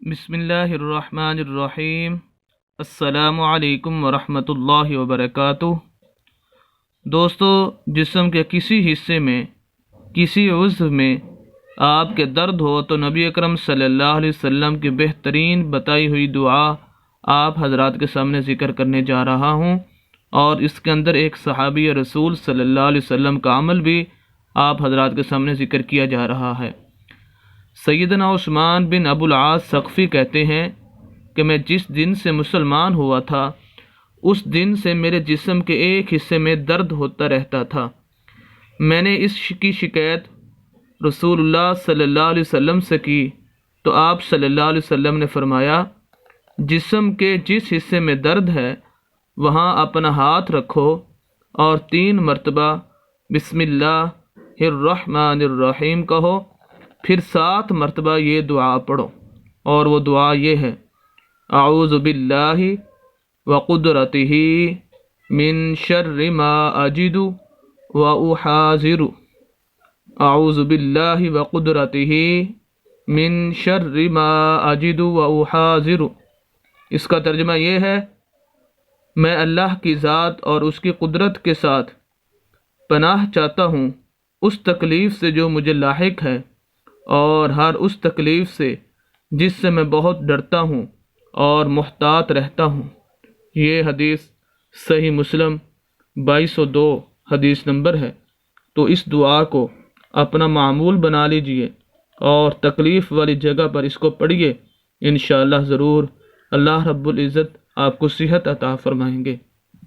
بسم اللہ الرحمن الرحیم۔ السلام علیکم ورحمۃ اللہ وبرکاتہ۔ دوستو، جسم کے کسی حصے میں، کسی عضو میں آپ کے درد ہو تو نبی اکرم صلی اللہ علیہ وسلم کی بہترین بتائی ہوئی دعا آپ حضرات کے سامنے ذکر کرنے جا رہا ہوں، اور اس کے اندر ایک صحابی رسول صلی اللہ علیہ وسلم کا عمل بھی آپ حضرات کے سامنے ذکر کیا جا رہا ہے۔ سیدنا عثمان بن ابو العاص ثقفی کہتے ہیں کہ میں جس دن سے مسلمان ہوا تھا اس دن سے میرے جسم کے ایک حصے میں درد ہوتا رہتا تھا۔ میں نے اس کی شکایت رسول اللہ صلی اللہ علیہ وسلم سے کی تو آپ صلی اللہ علیہ وسلم نے فرمایا، جسم کے جس حصے میں درد ہے وہاں اپنا ہاتھ رکھو اور 3 مرتبہ بسم اللہ الرحمن الرحیم کہو، پھر 7 مرتبہ یہ دعا پڑھو، اور وہ دعا یہ ہے: اعوذ باللہ وقدرتہ من شر ما اجد واحاذر، اعوذ باللہ وقدرتہ من شر ما اجد واحاذر۔ اس کا ترجمہ یہ ہے: میں اللہ کی ذات اور اس کی قدرت کے ساتھ پناہ چاہتا ہوں اس تکلیف سے جو مجھے لاحق ہے، اور ہر اس تکلیف سے جس سے میں بہت ڈرتا ہوں اور محتاط رہتا ہوں۔ یہ حدیث صحیح مسلم 2202 حدیث نمبر ہے۔ تو اس دعا کو اپنا معمول بنا لیجئے اور تکلیف والی جگہ پر اس کو پڑھیے، انشاءاللہ ضرور اللہ رب العزت آپ کو صحت عطا فرمائیں گے۔